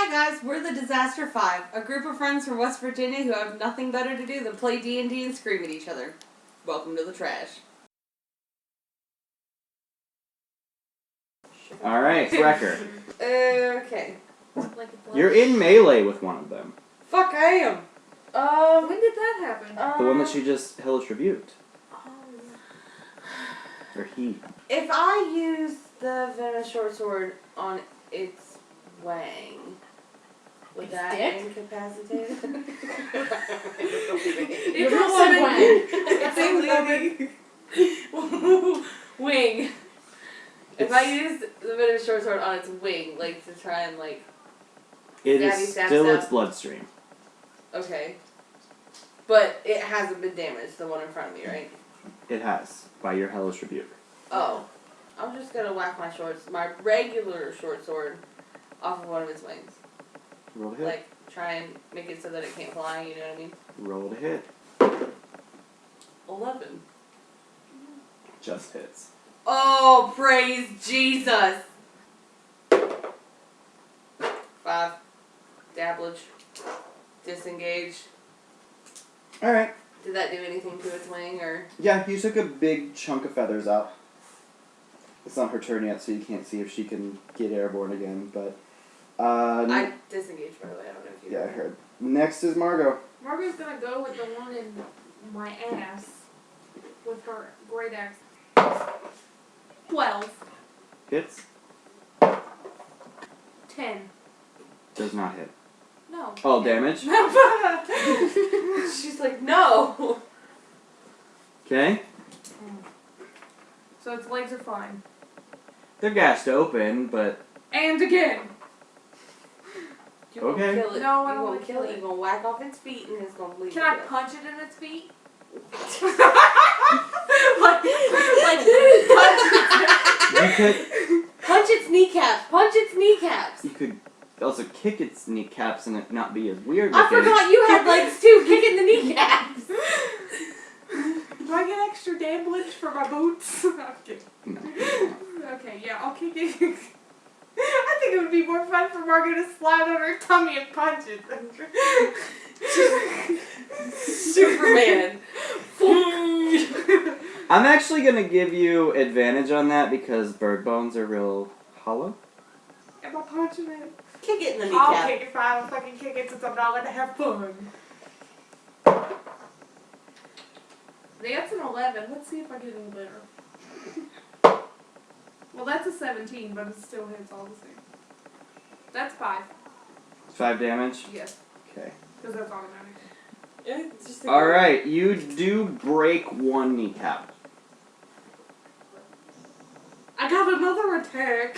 Hi guys, we're the Disaster 5, a group of friends from West Virginia who have nothing better to do than play D&D and scream at each other. Welcome to the trash. Alright, Brekker. Okay. You're in melee with one of them. Fuck, I am. When did that happen? The one that she just hellish rebuked. Or he. If I use the venomous short sword on its wang, would that incapacitate it? It's a wing. If I use the venomous short sword on its wing, like to try and like... It is still its bloodstream. Okay. But it hasn't been damaged, the one in front of me, right? It has, by your hellish rebuke. Oh. I'm just gonna whack my regular short sword off of one of its wings. Roll to hit. Like, try and make it so that it can't fly, you know what I mean? Roll to hit. 11. Just hits. Oh, praise Jesus! 5. Dabblage. Disengage. Alright. Did that do anything to its wing, or...? Yeah, you took a big chunk of feathers out. It's not her turn yet, so you can't see if she can get airborne again, but... I disengaged, by the way, I don't know if you... Yeah, I heard. Next is Margo. Margo's gonna go with the one in my ass with her great axe. 12. Hits. 10. Does not hit. No. Oh, damage? She's like, no! Okay. So its legs are fine. They're gashed open, but... And again! You won't Okay. kill it. No, I you don't won't want to kill it. kill it. You're gonna whack off its feet and it's gonna bleed. Can I punch it in its feet? You could... Punch its kneecaps! Punch its kneecaps! You could also kick its kneecaps and it not be as weird I looking. forgot you had legs too, kicking the kneecaps! Do I get extra damage for my boots? I'm kidding. No. Okay, yeah, I'll kick it. I think it would be more fun for Margo to slide on her tummy and punch it. Superman. I'm actually going to give you advantage on that because bird bones are real hollow. Am I punching it? Kick it in the kneecap. I'll kick it, fine. I'll fucking kick it since I'm not going to have fun. That's an 11. Let's see if I get any better. Well, that's a 17, but it still hits all the same. That's 5. 5 damage? Yes, Okay. because that's automatic. Yeah, it's just Alright, you do break one kneecap. I got another attack.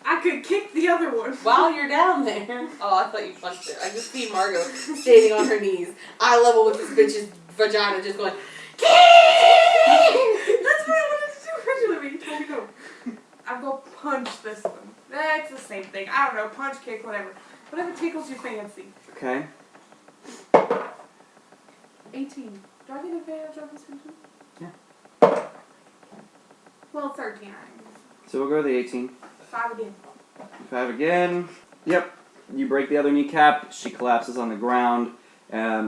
I could kick the other one. While you're down there. Oh, I thought you punched it. I just see Margo standing on her knees, eye level with this bitch's vagina, just going, That's what I wanted to do originally when you told me no. I'm going to punch this one. That's the same thing. I don't know. Punch, kick, whatever. Whatever tickles your fancy. Okay. 18. Do I get advantage on this one too? Yeah. Well, 13. So we'll go to the 18. 5 again. 5 again. Yep. You break the other kneecap. She collapses on the ground.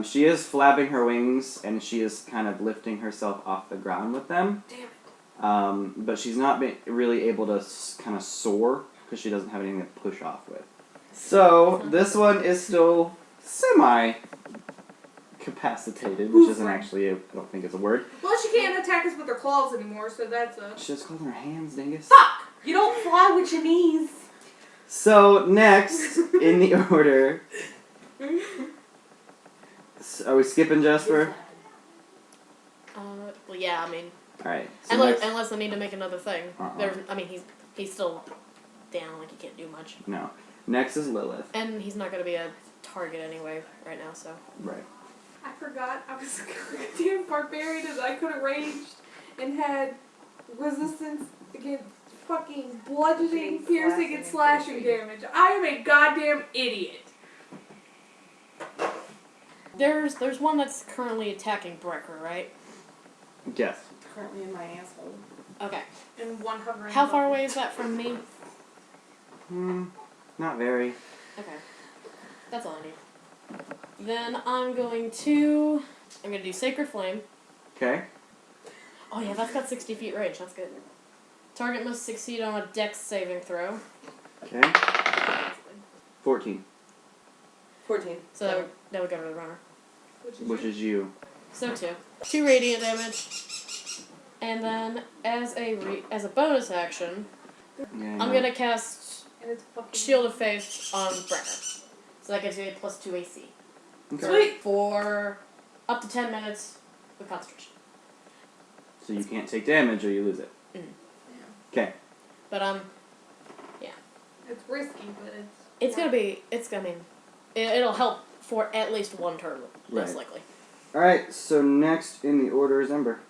She is flapping her wings, and she is kind of lifting herself off the ground with them. damn it. But she's not really able to kind of soar, because she doesn't have anything to push off with. So, this one is still semi-capacitated, which isn't actually, I don't think it's a word. Well, she can't attack us with her claws anymore, so that's a... She just calls her hands, dingus. Fuck! You don't fly with your knees. So, next, in the order... Are we skipping Jasper? Well, yeah, I mean... Alright. So unless I need to make another thing. I mean, he's still down, like he can't do much. No. Next is Lillith. And he's not going to be a target anyway right now, so... Right. I forgot I was a damn barbarian and I could have ranged and had resistance against fucking bludgeoning, piercing, and slashing damage. I am a goddamn idiot. There's one that's currently attacking Brekker, right? Yes. Currently in my asshole. Okay. And one hovering. How far away is that from me? Not very. Okay. That's all I need. Then I'm gonna do Sacred Flame. Okay. Oh yeah, that's got 60 feet range. That's good. Target must succeed on a Dex saving throw. Okay. 14. 14. So that would go to the runner. Which is you. So 2. 2 radiant damage. And then as a bonus action, Yeah, I'm gonna cast And it's fucking Shield of Faith on Brekker. So that gives you a +2 AC. Okay. Sweet. For up to 10 minutes with concentration. So you can't take damage or you lose it. Okay. But It's risky, but it'll help for at least one turn, most Right. likely. Alright, so next in the order is Ember.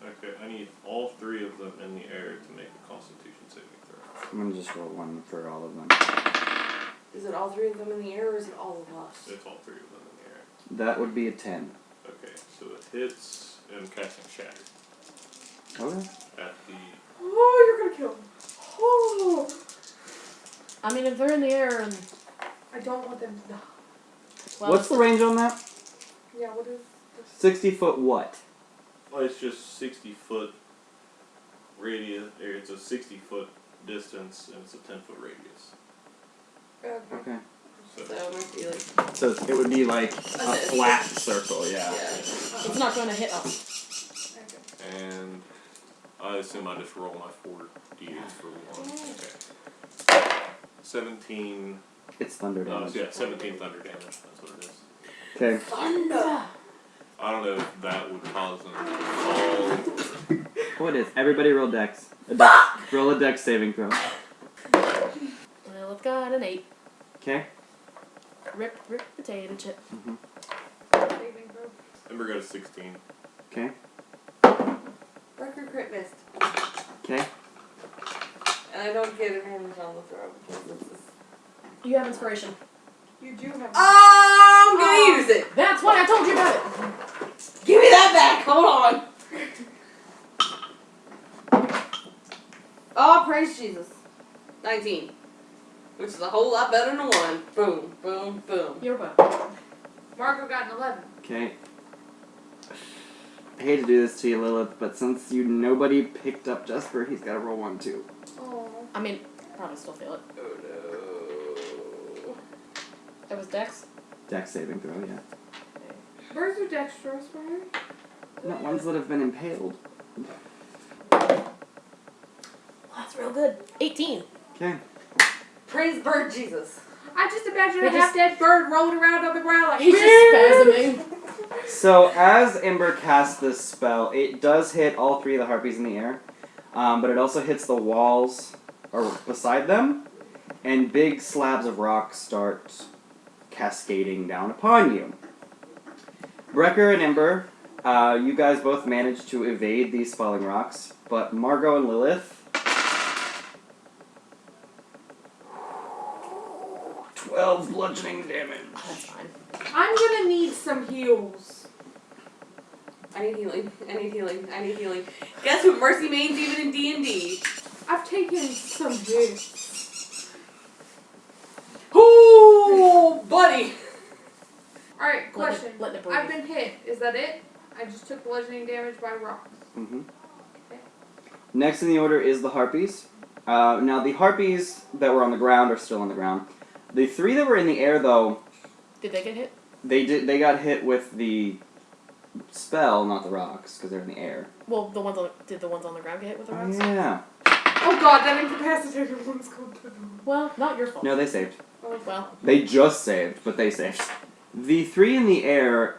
Okay, I need all 3 of them in the air to make a Constitution saving throw. I'm gonna just roll 1 for all of them. Is it all 3 of them in the air or is it all of us? It's all 3 of them in the air. That would be a 10. Okay, so it hits and casting Shatter Okay. at the. oh, you're gonna kill them. Oh, I mean, if they're in the air and I don't want them to die. well, What's the range on that? Yeah, what is 60 foot what? Well, it's just 60-foot radius. Or it's a 60-foot distance and it's a 10-foot radius. Okay. Okay. So So it might be like. So it would be like a flat circle, yeah. it's not going to hit us. Okay. and I assume I just roll my 4 d8s for 1. Okay. 17. It's thunder damage. Yeah, 17 thunder damage. That's what it is. Okay. Thunder! I don't know if that would cause them to fall. What is? Everybody roll dex. Roll a dex saving throw. Well, it's got an 8. Okay. Rip potato chip. Saving throw. Ember got a 16. Okay. Brekker crit missed. Okay. And I don't get advantage on the throw because this is. You have inspiration. You do have. I'm gonna use it! That's why I told you about it. Give me that back! Hold on! Oh, praise Jesus. 19. Which is a whole lot better than 1. Boom, boom, boom. You're welcome. Margo got an 11. Okay. I hate to do this to you, Lilith, but since nobody picked up Jesper, he's got to roll 1 too. Oh. I mean, probably still feel it. Oh no. It was Dex. Dex saving throw, yeah. Where's your dexterous, Mary? Not ones that have been impaled. Well, that's real good. 18. Okay. Praise bird Jesus. I just imagine He a half-dead bird rolling around on the ground like He's just spasming. So as Ember casts this spell, it does hit all 3 of the harpies in the air, but it also hits the walls or beside them, and big slabs of rock start cascading down upon you. Brekker and Ember, you guys both managed to evade these falling rocks, but Margo and Lilith, 12 bludgeoning damage. That's fine. I'm gonna need some heals. I need healing. I need healing. I need healing. Guess who mercy means even in D&D? I've taken some hits. Ooh, buddy. Alright, question. Let it breathe. I've been hit. Is that it? I just took bludgeoning damage by rocks. Mm-hmm. Okay. Next in the order is the harpies. Now the harpies that were on the ground are still on the ground. The 3 that were in the air, though, Did they get hit? they got hit with the spell, not the rocks, because they're in the air. Well, did the ones on the ground get hit with the rocks? Yeah. Oh god, that incapacitated one's going to. Well, not your fault. No, they saved. Oh, Well, They just saved, but they saved. The 3 in the air,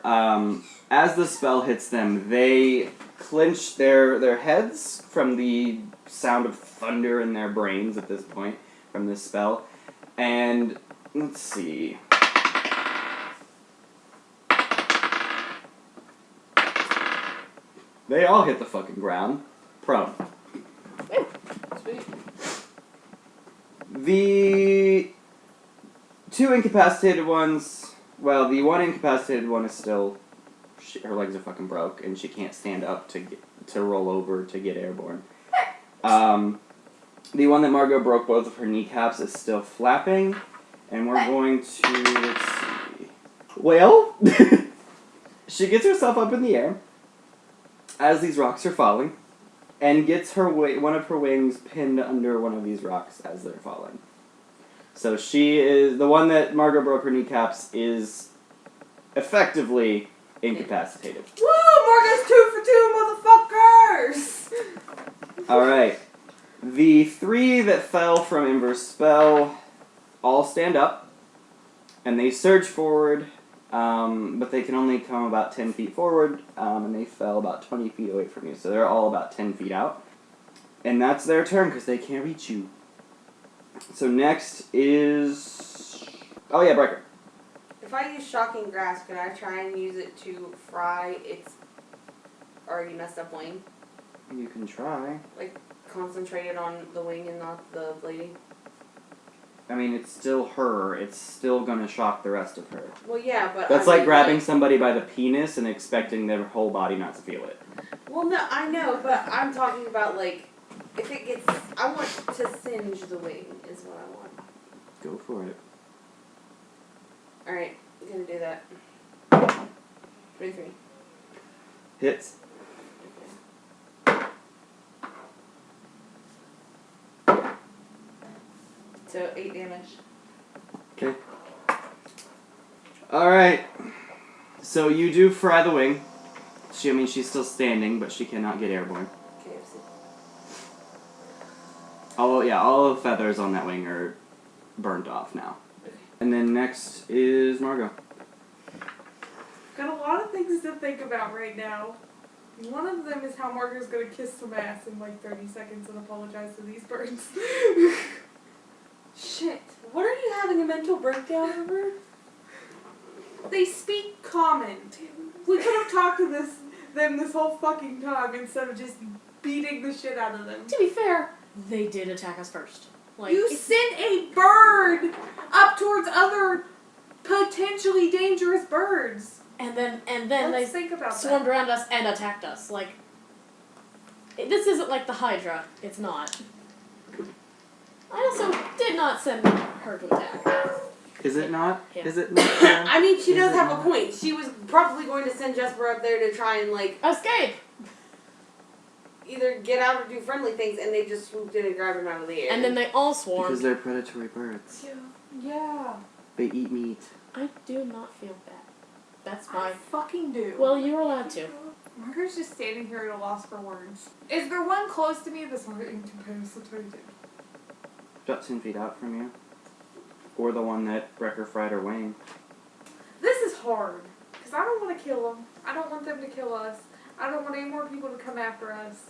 as the spell hits them, they clench their heads from the sound of thunder in their brains at this point from this spell. And let's see. They all hit the fucking ground. Prone. Sweet. The 2 incapacitated ones, well, the 1 incapacitated one is still, her legs are fucking broke, and she can't stand up to roll over to get airborne. The one that Margo broke both of her kneecaps is still flapping, and we're going to, let's Well, she gets herself up in the air as these rocks are falling, and gets one of her wings pinned under one of these rocks as they're falling. So she is the one that Margo broke her kneecaps is effectively incapacitated. Woo! Margo's 2 for 2, motherfuckers! Alright. The 3 that fell from Ember's spell all stand up, and they surge forward, but they can only come about 10 feet forward, and they fell about 20 feet away from you, so they're all about 10 feet out. And that's their turn, because they can't reach you. So next is... Oh yeah, Brekker. If I use shocking grasp, can I try and use it to fry its already messed up wing? You can try. Like, concentrated on the wing and not the blading? I mean, it's still her. It's still gonna shock the rest of her. Well, yeah, but That's I like mean, grabbing somebody by the penis and expecting their whole body not to feel it. Well, no, I know, but I'm talking about, like, if it gets... I want to singe the wing, is what I want. Go for it. Alright, I'm gonna do that. 23. Hits. So, 8 damage. Okay. Alright. So you do fry the wing. She's still standing, but she cannot get airborne. KFC. All the feathers on that wing are burnt off now. And then next is Margo. Got a lot of things to think about right now. One of them is how Margo's gonna kiss some ass in like 30 seconds and apologize to these birds. Shit. What are you having a mental breakdown over? They speak common. We could have talked to them this whole fucking time instead of just beating the shit out of them. To be fair, they did attack us first. Like, You sent a bird up towards other potentially dangerous birds. and then Let's they think about swarmed that. around us and attacked us. Like, this isn't like the Hydra. It's not. I also did not send her to attack. Is it not? Yeah. Is it not? I mean, she Is does it have not? a point. She was probably going to send Jesper up there to try and, like, Escape! either get out or do friendly things, and they just swooped in and grabbed him out of the air. And then they all Because swarmed. they're predatory birds. Yeah. They eat meat. I do not feel bad. That's I fine. fucking do. Well, you're allowed to. Margaret's just standing here at a loss for words. Is there one close to me that's not incapacitated? About 10 feet out from you. Or the one that Brekker fried her wing. This is hard. Because I don't want to kill them. I don't want them to kill us. I don't want any more people to come after us.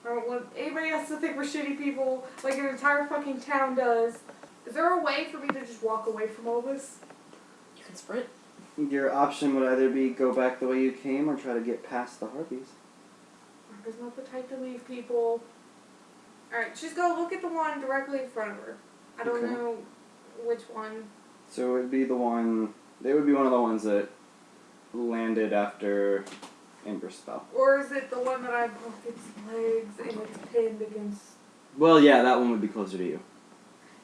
I don't want anybody else to think we're shitty people like an entire fucking town does. Is there a way for me to just walk away from all this? You can sprint. Your option would either be go back the way you came or try to get past the harpies. Margaret's not the type to leave people. Alright, just go look at the one directly in front of her. I don't Okay. know which one. So it would be the one... They would be one of the ones that landed after Ember spell. Or is it the one that I broke its legs and it's pinned against... Well, yeah, that one would be closer to you.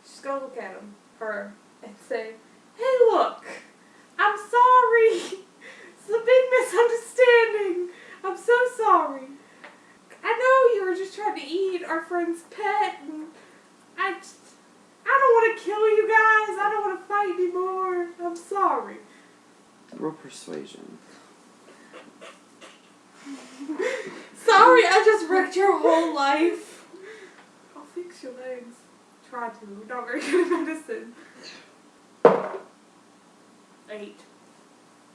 Just go look at her, and say, hey look, I'm sorry. It's a big misunderstanding. I'm so sorry. I know you were just trying to eat our friend's pet, and I don't want to kill you guys. I don't want to fight anymore. I'm sorry. Roll persuasion. Sorry, I just wrecked your whole life. I'll fix your legs. Try to. We're not very good at medicine. 8.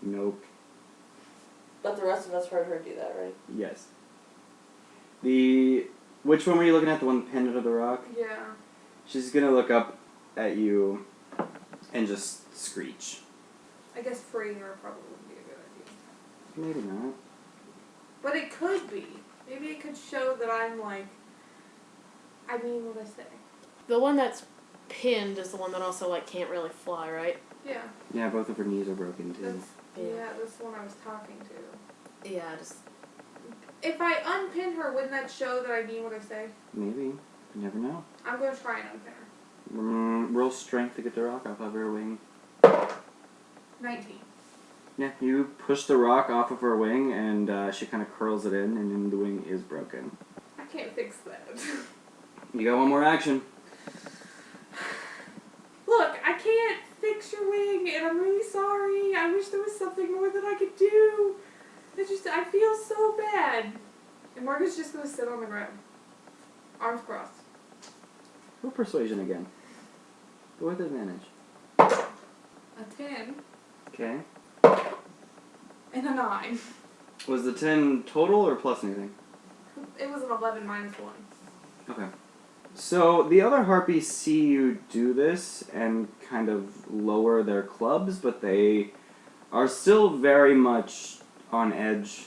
Nope. But the rest of us heard her do that, right? Yes. Which one were you looking at? The one pinned under the rock? Yeah. She's gonna look up at you and just screech. I guess freeing her probably wouldn't be a good idea. Maybe not. But it could be. Maybe it could show that I'm like, I mean what I say. The one that's pinned is the one that also, like, can't really fly, right? Yeah. Yeah, both of her knees are broken too. That's, Yeah. yeah, that's the one I was talking to. Yeah, just... If I unpin her, wouldn't that show that I mean what I say? Maybe. You never know. I'm going to try and unpin her. Roll strength to get the rock off of her wing. 19. Yeah, you push the rock off of her wing, and she kind of curls it in, and then the wing is broken. I can't fix that. You got one more action. Look, I can't fix your wing, and I'm really sorry. I wish there was something more that I could do. I feel so bad. And Margo's just gonna sit on the ground. Arms crossed. Roll persuasion again. But with advantage. A 10 Okay. and a 9. Was the 10 total or plus anything? It was an 11 minus 1. Okay. So the other harpies see you do this and kind of lower their clubs, but they are still very much on edge.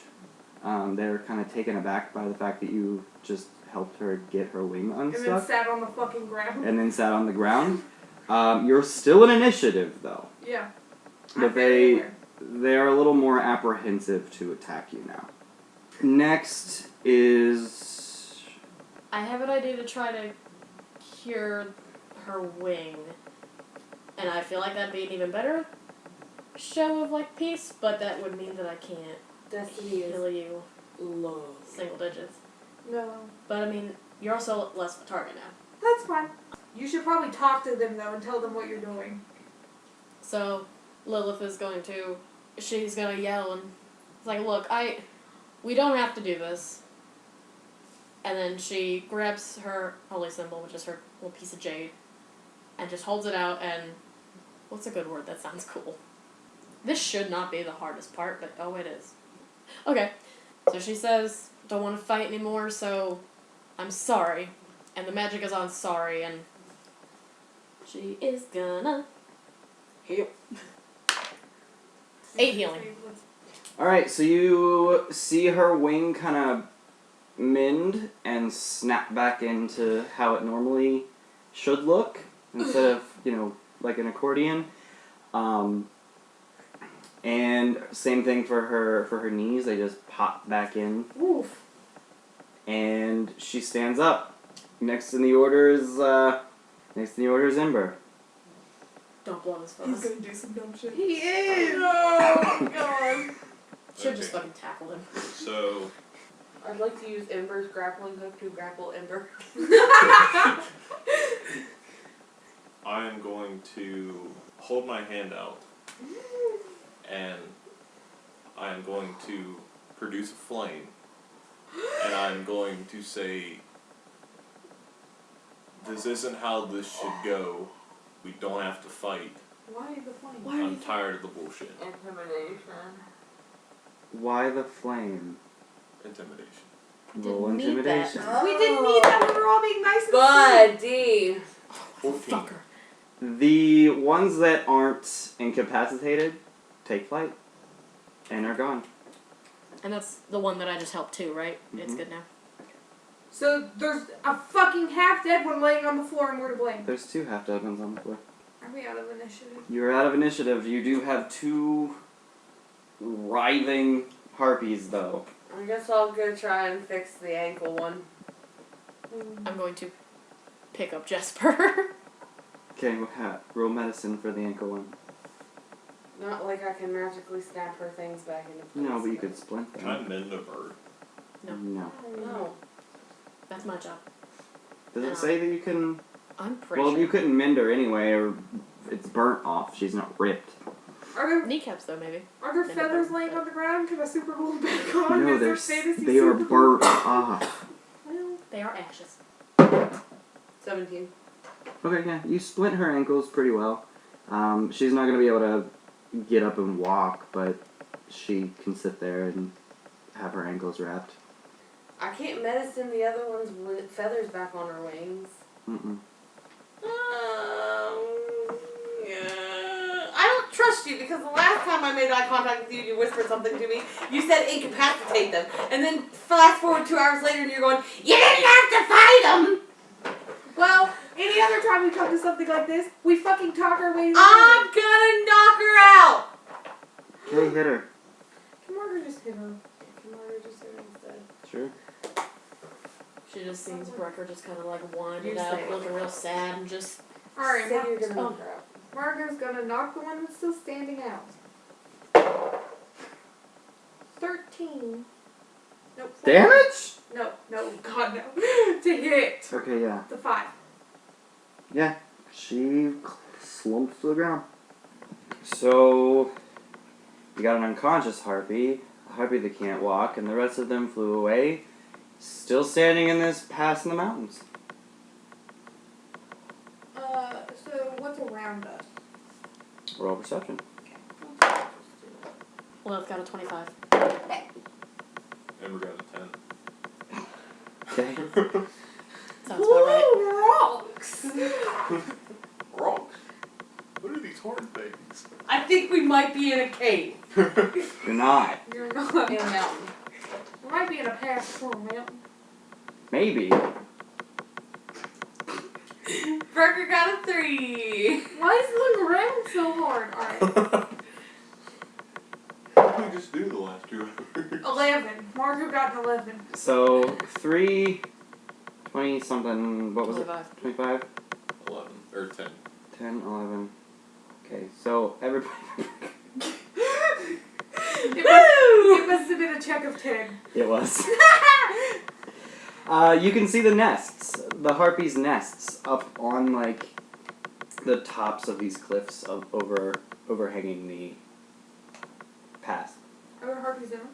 They're kind of taken aback by the fact that you just helped her get her wing And then unstuck. sat on the fucking ground. And then sat on the ground. You're still in initiative, though. Yeah. But they're a little more apprehensive to attack you now. Next is... I have an idea to try to cure her wing. And I feel like that'd be an even better show of, like, peace, but that would mean that I can't Destiny is kill you low. single digits. No. But, I mean, you're also less of a target now. That's fine. You should probably talk to them, though, and tell them what you're doing. So, Lillith is going to... She's going to yell and... It's like, look, we don't have to do this. And then she grabs her holy symbol, which is her little piece of jade, and just holds it out and... What's a good word that sounds cool? This should not be the hardest part, but oh, it is. Okay. So she says, don't want to fight anymore, so I'm sorry. And the magic is on sorry, and she is gonna Heal. 8 healing. Alright, so you see her wing kind of mend and snap back into how it normally should look, instead of, like an accordion. And same thing for her knees, they just pop back in. Oof. And she stands up. Next in the order is Ember. Don't blow his He's focus. gonna do some dumb shit. He is! Oh, God. Should've just fucking tackled him. So, I'd like to use Ember's grappling hook to grapple Ember. I am going to hold my hand out, and I am going to produce a flame, and I'm going to say, this isn't how this should go. We don't have to fight. Why the flame? I'm tired of the bullshit. Intimidation. Why the flame? Intimidation. Roll Didn't need intimidation. that. We didn't need that. We were all being nice and sweet. Buddy. 14. Fucker. The ones that aren't incapacitated take flight and are gone. And that's the one that I just helped too, right? It's Mhm. good now. So there's a fucking half-dead one laying on the floor, and we're to blame. There's 2 half-dead ones on the floor. Are we out of initiative? You're out of initiative. You do have 2 writhing harpies, though. I guess I'll go try and fix the ankle one. I'm going to pick up Jesper. Okay, roll medicine for the ankle one. Not like I can magically snap her things back into place. No, but you could splint Can I them. mend a bird? No. No. No. That's my job. Does it say that you can... I'm pretty Well, sure. you couldn't mend her anyway, or it's burnt off. She's not ripped. Are Kneecaps though, maybe. there Then feathers it- laying on the ground? Can I super glue them back on? No, Is there fantasy they are super burnt off. Well, they are ashes. 17. Okay, yeah, you splint her ankles pretty well. She's not going to be able to get up and walk, but she can sit there and have her ankles wrapped. I can't medicine the other ones with feathers back on her wings. Mm-mm. Yeah. I don't trust you because the last time I made eye contact with you, you whispered something to me. You said incapacitate them. And then fast forward 2 hours later and you're going, you didn't have to fight them! Well, any other time we come to something like this, we fucking talk our way I'm gonna knock her out! Okay, hit her. Can Margo just hit her? Can Margo just hit her instead? Sure. She just sees Brekker just kind of like You winded say up, it. looking real sad, and just Alright, Say you're gonna Oh. knock her out. Margo's gonna knock the one that's still standing out. 13. Nope. Damage? No, God no. To hit. Okay, yeah. The 5. Yeah. She slumps to the ground. So, you got an unconscious harpy, a harpy that can't walk, and the rest of them flew away, still standing in this pass in the mountains. So what's around us? Roll perception. Lilith got a 25. Ember got a 10. Okay. Sounds about right. Rocks! Rocks? What are these horn things? I think we might be in a cave. You're not. You're not. In a mountain. We might be in a pass through a mountain. Maybe. Brekker got a 3. Why is it looking around so hard? Alright. What did we just do the last 2 hours? 11. Margo got an 11. So, 3, 20 something, what was 25. it? 25? 11. Or 10. 10, 11. Okay, so everybody. It must have been a check of 10. It was. You can see the nests, the harpies' nests, up on like the tops of these cliffs of overhanging the pass. Are there harpies in them?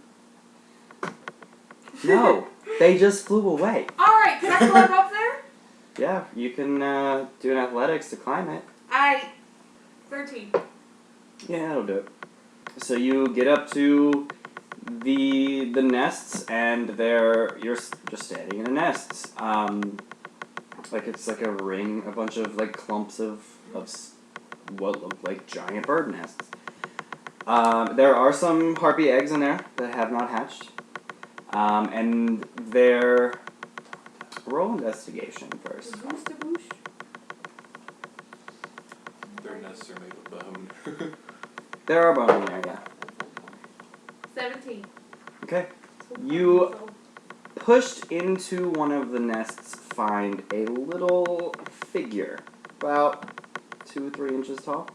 No, they just flew away. Alright, can I climb up there? Yeah, you can do an athletics to climb it. 13. Yeah, that'll do it. So you get up to the nests, and you're just standing in the nests. Like it's like a ring, a bunch of like clumps of what look like giant bird nests. There are some harpy eggs in there that have not hatched, and they're roll investigation first. Boosh to boosh. Their nests are made of bone. There are bones in there, yeah. 17. Okay. You pushed into one of the nests, find a little figure, about 2 or 3 inches tall,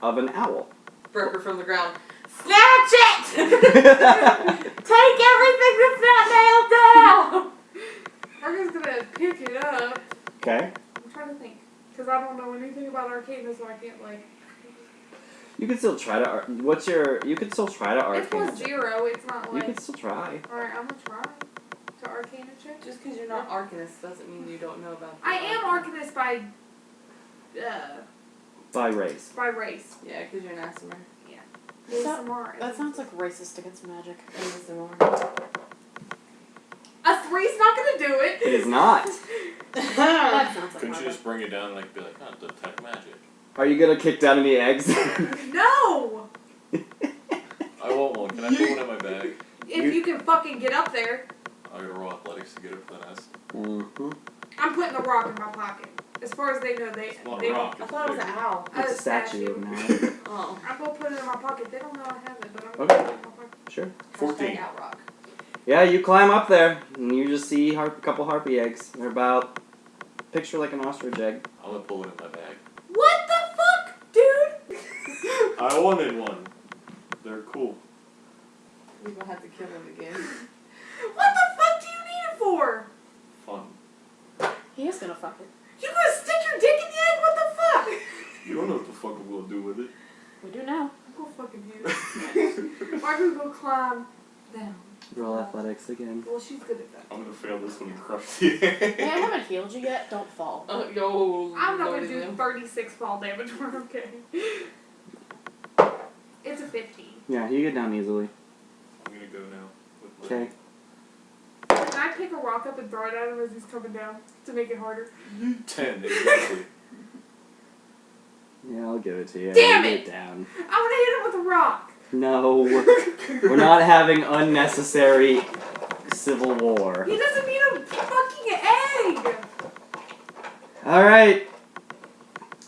of an owl. Brekker from the ground. Snatch it! Take everything that's not nailed down! Margo's gonna pick it up. Okay. I'm trying to think. Because I don't know anything about Arcana, so I can't, like... You can still try to. You can still try to It's arcana. plus 0, it's not You like... can still try. Alright, I'm gonna try to Arcana check. Just because you're not Arcanist doesn't mean you don't know about I am Arcanist by... By race. by race. Yeah, because you're an Aasimar. Aasimar. That sounds like racist against magic. Aasimar. A 3's not gonna do it! It is not. That sounds like Couldn't you magic. just bring it down and like be like, detect magic? Are you gonna kick down any eggs? No! I want one. Can I put one in my bag? If you can fucking get up there. I gotta roll athletics to get up to the nest. Mm-hmm. I'm putting the rock in my pocket. As far as they know, they Not they a rock. I thought it was an owl. It's a statue now. Oh. I'm gonna put it in my pocket. They don't know I have it, but I'm Okay. gonna put it in my pocket. Sure. 14. Hashtag outrock. Yeah, you climb up there, and you just see a couple harpy eggs. They're about, picture like an ostrich egg. I'm gonna pull it in my bag. What the fuck, dude? I wanted one. They're cool. We're gonna have to kill him again. What the fuck do you need it for? Fun. He is gonna fuck it. You gonna stick your dick in the egg? What the fuck? You don't know what the fuck I'm gonna do with it. We do now. I'm gonna fucking do this. Margo's gonna climb down. Roll athletics again. Well, she's good at that. I'm gonna fail this one and crush the egg. Hey, I haven't healed you yet. Don't fall. Yo. I'm not gonna loading do them. 36 fall damage. We're okay. It's a 15. Yeah, you get down easily. I'm gonna go now. With my Okay. Can I pick a rock up and throw it at him as he's coming down to make it harder? 10, exactly. Yeah, I'll give it to you. Damn You it! Get down. I'm gonna hit him with a rock. No, we're not having unnecessary civil war. He doesn't need a fucking egg. All right.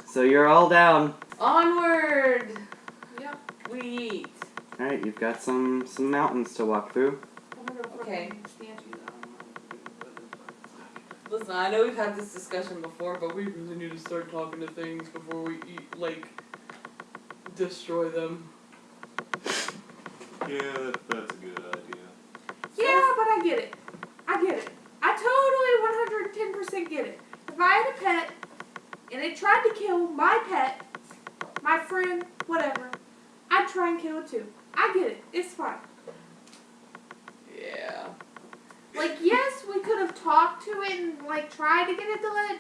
So you're all down. Onward! Yep. We eat. All right, you've got some mountains to walk through. Okay. Listen, I know we've had this discussion before, but we really need to start talking to things before we eat, like, destroy them. Yeah, that's a good idea. Yeah, but I get it. I totally 110% get it. If I had a pet and it tried to kill my pet, my friend, whatever, I'd try and kill it too. I get it. It's fine. Yeah. Like, yes, we could have talked to it and, like, tried to get it to let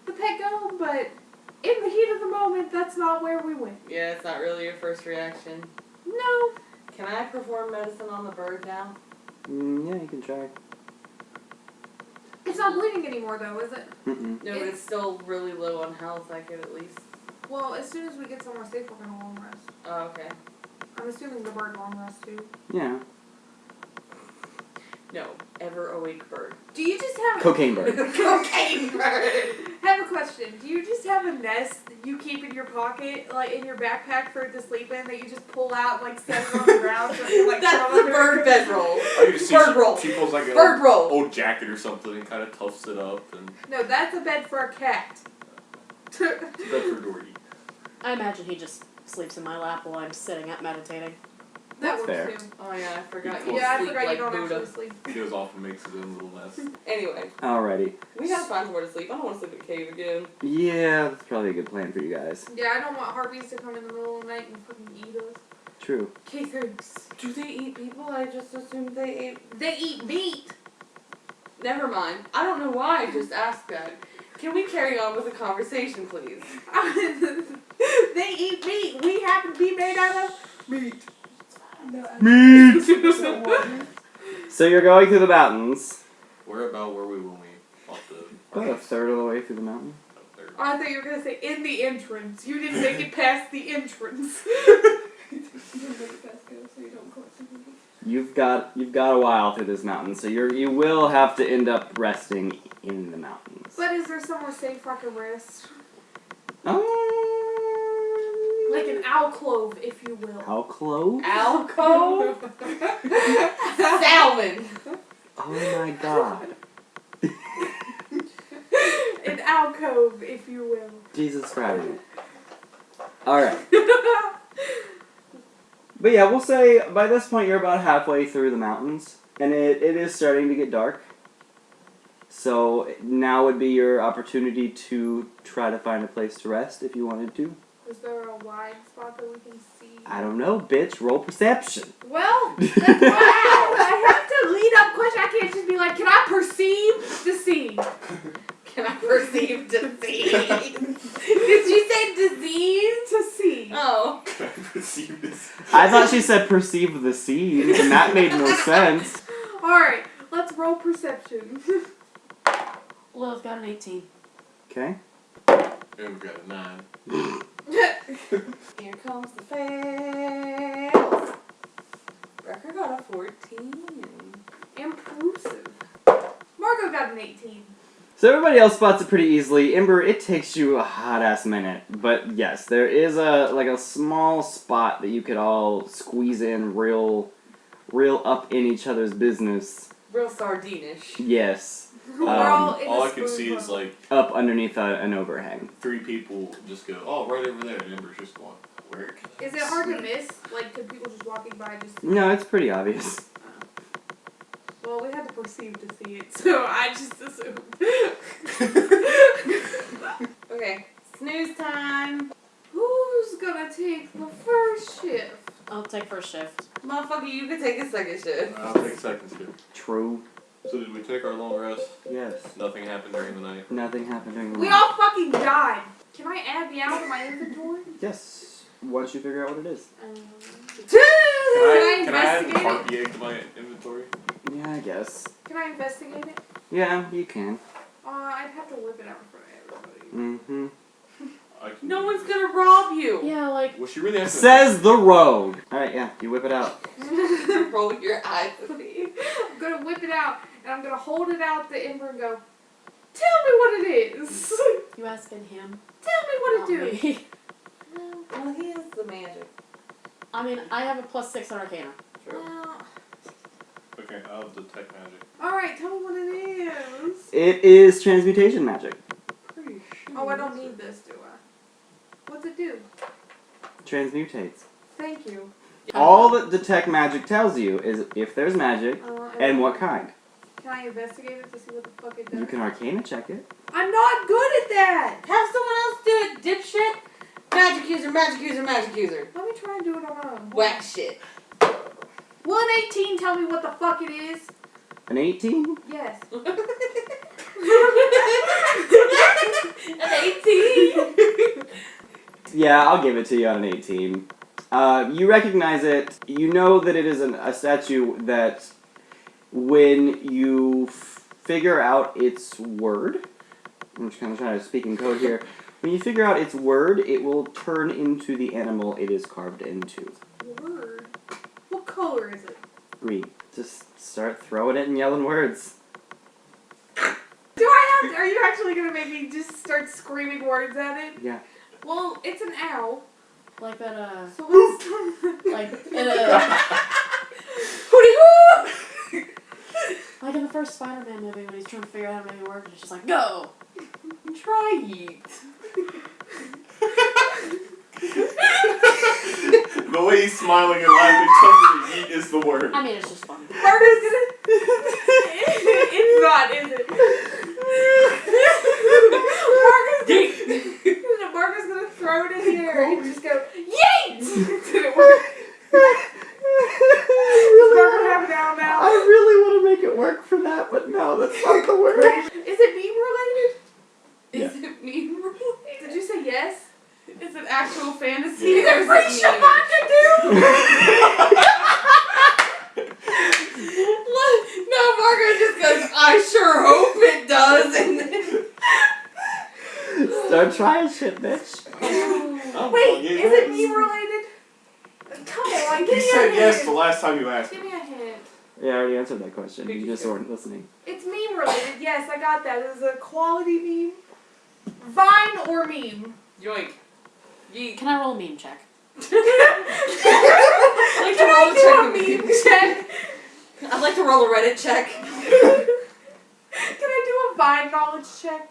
the pet go, but in the heat of the moment, that's not where we went. Yeah, it's not really your first reaction. No. Can I perform medicine on the bird now? Yeah, you can try. It's not bleeding anymore, though, is it? Mm-mm. No, but it's still really low on health. I could at least. Well, as soon as we get somewhere safe, we're going to long rest. Oh, okay. I'm assuming the bird long rest, too. Yeah. No, ever awake bird. Do you just have... Cocaine bird. Cocaine bird. Have a question. Do you just have a nest that you keep in your pocket, like in your backpack for it to sleep in, that you just pull out and, like, set it on the ground? So you, like, That's the bird bedroll. I can see Bird roll. she pulls like an Bird roll. old jacket or something and kind of toughs it up and No, that's a bed for a cat. it's a bed for Dory. I imagine he just sleeps in my lap while I'm sitting up meditating. That That's works fair. too. Oh yeah, I forgot. Yeah, You Yeah, I sleep forgot like you don't Buddha. actually sleep. He goes off and makes his own little nest. Anyway, Alrighty. we gotta find somewhere to sleep. I don't want to sleep in a cave again. Yeah, that's probably a good plan for you guys. Yeah, I don't want harpies to come in the middle of the night and fucking eat us. True. Okay, thanks. Do they eat people? I just assumed they ate. They eat meat. Never mind. I don't know why I just asked that. Can we carry on with the conversation, please? They eat meat. We happen to be made out of meat. Meat! So you're going through the mountains. Where about were we when we fought the About a third of the way through the mountain. up there? I thought you were gonna say in the entrance. You didn't make it past the entrance. You've got a while through this mountain, so you will have to end up resting in the mountains. But is there somewhere safe I can rest? Like an alcove, if you will. Alcove? Alcove? Salmon! Oh my god. An alcove, if you will. Jesus Christ. Alright. But yeah, we'll say by this point you're about halfway through the mountains, and it is starting to get dark. So now would be your opportunity to try to find a place to rest if you wanted to. Is there a wide spot that we can see? I don't know, bitch. Roll perception. Well, that's why I have to lead up question. I can't just be like, can I perceive the scene? Can I perceive disease? Did you say disease? To see. Oh. Can I perceive this? I thought she said perceive the scene, and that made no sense. Alright, let's roll perception. Lilith got an 18. Okay. And we got a 9. Here comes the fails. Brekker got a 14. Impulsive. Margo got an 18. So everybody else spots it pretty easily. Ember, it takes you a hot-ass minute. But yes, there is a small spot that you could all squeeze in real up in each other's business. Real sardine-ish. Yes. We're all in All a I can spoon see is club. like Up underneath an overhang. 3 people just go, oh, right over there, and Ember's just going, where can I Is it hard to see miss? Like, to people just walking by just... No, it's pretty obvious. Well, we had to perceive to see it, so I just assumed. Okay, snooze time. Who's gonna take the first shift? I'll take first shift. Motherfucker, you could take a second shift. I'll take seconds here. True. So did we take our long rest? Yes. Nothing happened during the night. Nothing happened during the We night. all fucking died. Can I add the owl to my inventory? Yes. Once you figure out what it is. Can Can I I add the investigate it? harpy egg to my inventory? Yeah, I guess. Can I investigate it? Yeah, you can. I'd have to whip it out in front of everybody. Mm-hmm. I can No one's gonna rob you. Yeah, like, Well, she really has to. Says the rogue. Alright, yeah, you whip it out. Roll your eyes at me. I'm gonna whip it out, and I'm gonna hold it out to Ember and go, tell me what it is. you asking him? Tell me what Not it do. me. Well, he is the magic. I mean, I have a +6 on Arcana. True. Well, Okay, I'll detect magic. alright, tell me what it is. It is transmutation magic. Pretty sure. Oh, I don't need this, do I? What's it do? Transmutates. Thank you. All that detect magic tells you is if there's magic and what kind. Can I investigate it to see what the fuck it does? You can arcana check it. I'm not good at that! Have someone else do it, dipshit. Magic user, magic user, magic user. Let me try and do it on my own. Whack shit. Will an 18 tell me what the fuck it is? An 18? Yes. An 18? Yeah, I'll give it to you on an 18. You recognize it. You know that it is a statue that when you figure out its word, I'm just kind of trying to speak in code here. When you figure out its word, it will turn into the animal it is carved into. Word? What color is it? Green. Just start throwing it and yelling words. Do I have to, are you actually gonna make me just start screaming words at it? Yeah. Well, it's an owl. Like that, So what's like in a, Hootie hoo! like in the first Spider-Man movie when he's trying to figure out how to make it work, and it's just like, go! Try yeet. The way he's smiling and laughing tells me that yeet is the word. I mean, it's just fun. Margo's gonna... it's not, is it? Margo's gonna throw it in the air and just go, yeet! Did it work? Margo have an owl now? I really want to make it work for that, but no, that's not the word. Is it meme related? Is it meme related? Did you say yes? Is it actual fantasy? Is it or free is it meme? No, Margo just goes, I sure hope it does, and then... Start trying shit, bitch. Wait, is it meme related? Come on, give me You a said hint. yes the last time you asked Give me. me a hint. Yeah, I already answered that question. You just weren't listening. It's meme related. Yes, I got that. Is it a quality meme? Vine or meme? Yoink. Yeet. Can I roll a meme check? I'd like to Can roll I a do check. a meme check? I'd like to roll a Reddit check. Can I do a Vine knowledge check?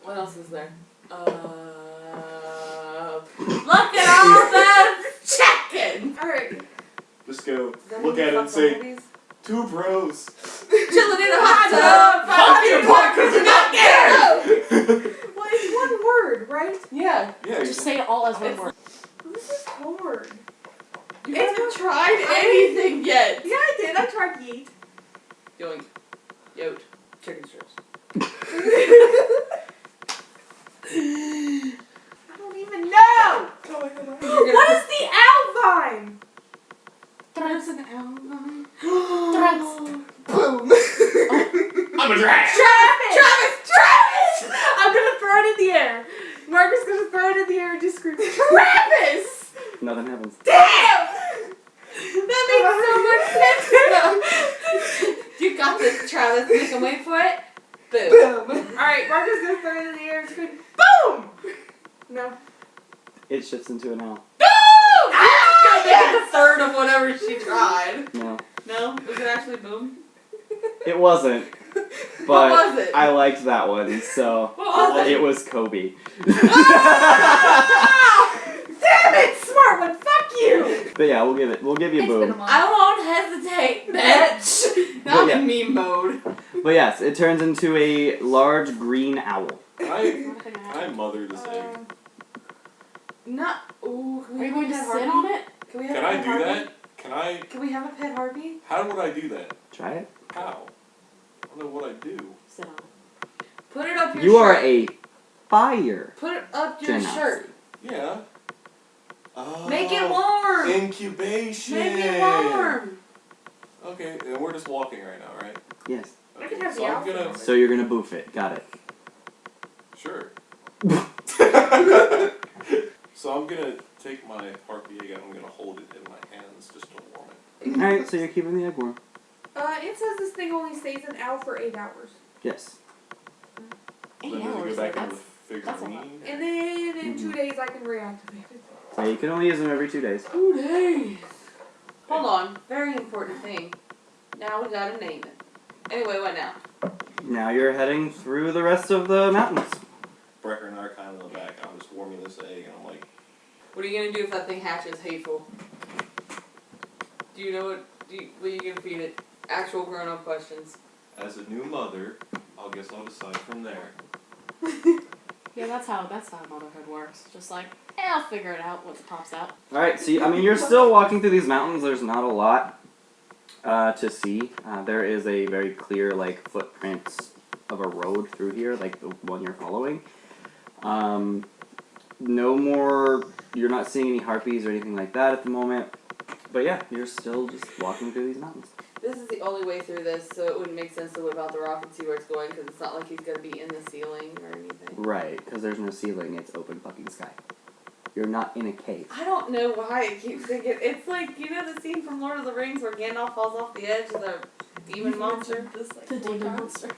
What else is there? Look at all that checking! Alright. Just go look at it and say, 2 bros. Chilling in a hot tub, Fucking apart because they're not there! Well, it's one word, right? Yeah. Yeah, Just say it all as one word. This is hard. You haven't tried anything yet. Yeah, I did. I tried yeet. Yoink. Yote. Chicken strips. I don't even know! What is the owl vine? There's an album. Threads. Boom. I'm a drag! Travis! I'm gonna throw it in the air. Margo's gonna throw it in the air and just scream, Travis! Nothing happens. Damn! That makes so much sense. You got this, Travis. You can wait for it. Boom. Alright, Margo's gonna throw it in the air and scream, boom! No. It shifts into an owl. Boom! Yes! A third of whatever she tried. No. No? Was it actually boom? It wasn't. But What was it? I liked that one, so What was it? it was Kobe. Ah! Damn it! Smart one, fuck you! But yeah, we'll give you a It's been a boom. month. I won't hesitate, bitch. Now I'm Yeah. in meme mode. But yes, it turns into a large green owl. Can I mother this egg? Not. Ooh. Are you going to sit on it? Can we have Can a I pet do Harpy? that? Can we have a pet Harpy? How would I do that? Try it. How? I don't know what I do. Sit on it. Put it up your You shirt. are a fire. Put it up your Genasi. shirt. Yeah. Oh, Make it warm. Incubation. Make it warm. Okay, and we're just walking right now, right? Yes. I can have so the I'm outfit gonna. on. So you're gonna boof it. Got it. Sure. So I'm gonna take my harpy egg and I'm gonna hold it in my hands just to warm it. Alright, so you're keeping the egg warm. It says this thing only stays an owl for 8 hours. Yes. 8 Then does it hours, go though, back into that's... the that's a lot. figurine? And then in 2 days I can reactivate it. So you can only use them every 2 days. 2 days. Hold on. Very important thing. Now we gotta name it. Anyway, what now? Now you're heading through the rest of the mountains. Brekker and I are kind of in the back. I'm just warming this egg and I'm like, What are you gonna do if that thing hatches hateful? Do you know what you gonna feed it? Actual grown-up questions. As a new mother, I guess I'll decide from there. Yeah, that's how motherhood works. Just like, I'll figure it out once it pops out. Alright, so you're still walking through these mountains. There's not a lot to see. There is a very clear, like, footprints of a road through here, like the one you're following. No more, you're not seeing any harpies or anything like that at the moment. But yeah, you're still just walking through these mountains. This is the only way through this, so it wouldn't make sense to whip out the rock and see where it's going, because it's not like he's going to be in the ceiling or anything. Right, because there's no ceiling, it's open fucking sky. You're not in a cave. I don't know why I keep thinking, it's like, you know the scene from Lord of the Rings where Gandalf falls off the edge of the demon monster? This like The 4 demon times. monster.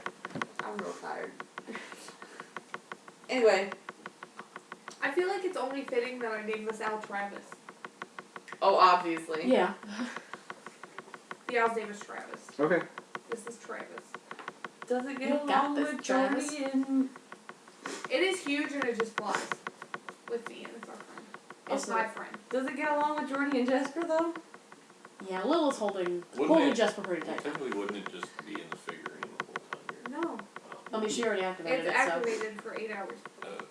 I'm real tired. Anyway. I feel like it's only fitting that I name this owl Travis. Oh, obviously. Yeah. The owl's name is Travis. Okay. This is Travis. Does it You get got along this, with Travis. Jordy and... It is huge and it just flies with me and it's our friend. It's Also- my friend. Does it get along with Jordy and Jesper, though? Yeah, Lilith's holding Wouldn't it- Jesper pretty tight. Technically, wouldn't it just be in the figurine the whole time No. I mean, she already activated It's it, so. activated for 8 hours. here? Okay.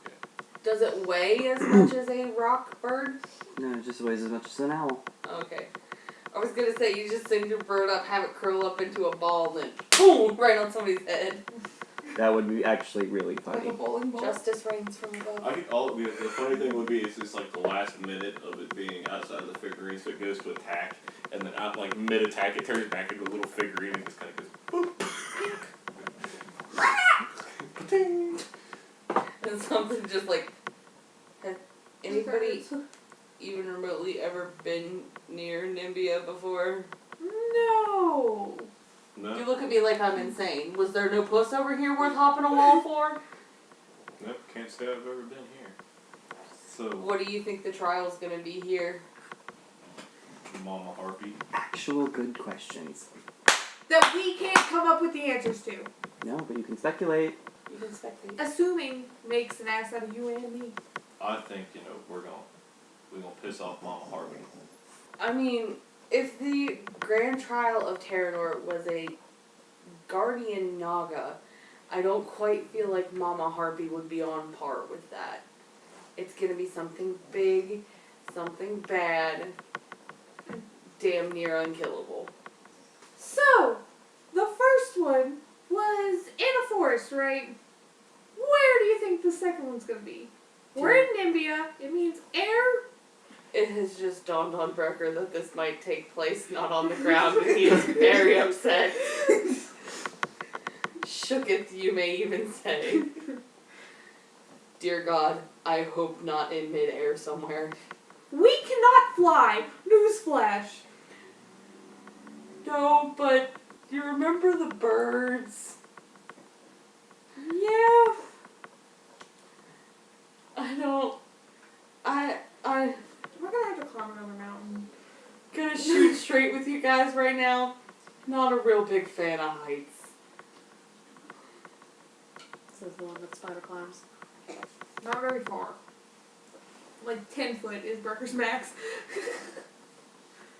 Does it weigh as much as a rock bird? No, it just weighs as much as an owl. Okay. I was gonna say, you just send your bird up, have it curl up into a ball, and then boom, right on somebody's head. That would be actually really Like a funny. bowling ball. Justice reigns from above. The funny thing would be it's just like the last minute of it being outside the figurine, so it goes to attack, and then out like mid attack it turns back into a little figurine and just kind of goes boop. And something just like, has anybody even remotely ever been near Nimbia before? No. No, You look at me like I'm insane. Was there no puss over here worth hopping a wall for? nope, can't say I've ever been here. So, What do you think the trial's gonna be here? Mama Harpy. Actual good questions. That we can't come up with the answers to. No, but you can speculate. You can speculate. Assuming makes an ass out of you and me. I think, we're gonna piss off Mama Harpy. I mean, if the grand trial of Terranor was a guardian Naga, I don't quite feel like Mama Harpy would be on par with that. It's gonna be something big, something bad, damn near unkillable. So, the first one was in a forest, right? Where do you think the second one's gonna be? We're in Nimbia. It means air. It has just dawned on Brekker that this might take place not on the ground, and he is very upset. Shooketh, you may even say. Dear God, I hope not in midair somewhere. We cannot fly. Newsflash. No, but you remember the birds? Yeah. We're gonna have to climb another mountain. Gonna shoot straight with you guys right now. Not a real big fan of heights. This is the one that spider climbs. Not very far. Like 10 foot is Brekker's max.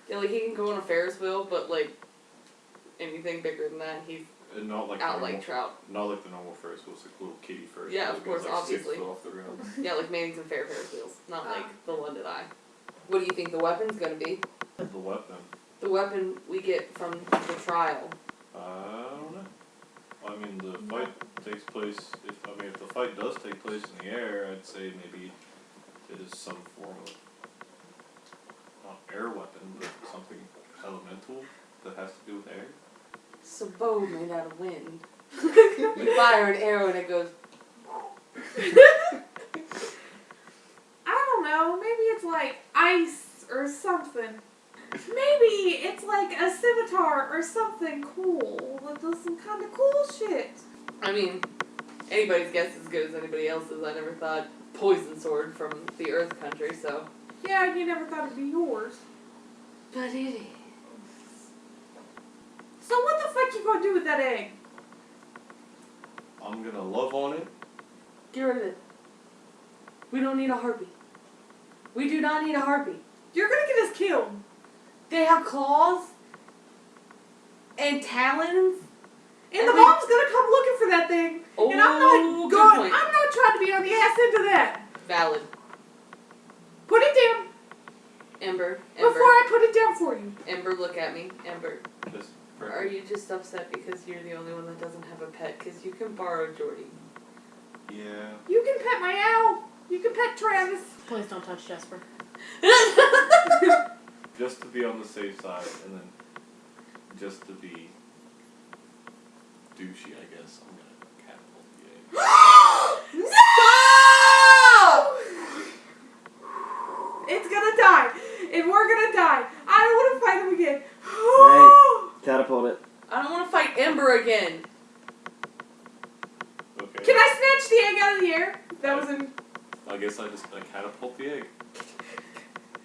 Yeah, like he can go on a Ferris wheel, but like anything bigger than that, he's And not like out the like trout. Not like the normal Ferris wheel, it's like a little kitty Ferris Yeah, wheel of that goes, course, like, obviously. 6 foot off the ground. Yeah, like Manning's and Fair Ferris wheels, not like the London Eye. What do you think the weapon's gonna be? The weapon. The weapon we get from the trial. I don't know. I mean, the fight takes place. If the fight does take place in the air, I'd say maybe it is some form of not air weapon, but something elemental that has to do with air. It's a bow made out of wind. You fire an arrow and it goes. I don't know. Maybe it's like ice or something. Maybe it's like a scimitar or something cool that does some kind of cool shit. I mean, anybody's guess is as good as anybody else's. I never thought poison sword from the Earth Country, so. Yeah, you never thought it'd be yours. But it is. So what the fuck you gonna do with that egg? I'm gonna love on it. Get rid of it. We don't need a harpy. We do not need a harpy. You're gonna get us killed. They have claws and talons. And the mom's gonna come looking for that thing. Oh, And I'm not good going. point. I'm not trying to be on the ass end of that. Valid. Put it down Ember. before I put it down for you. Ember, look at me. Ember, Just are you just upset because you're the only one that doesn't have a pet? Because you can borrow Jordy. Yeah. You can pet my owl. You can pet Travis. Please don't touch Jesper. Just to be on the safe side, and then just to be douchey, I guess, I'm gonna catapult the egg. No! It's gonna die. And we're gonna die. I don't want to fight him again. Alright, catapult it. I don't want to fight Ember again. Okay. Can I snatch the egg out of the air? That was in. I guess I just catapult the egg.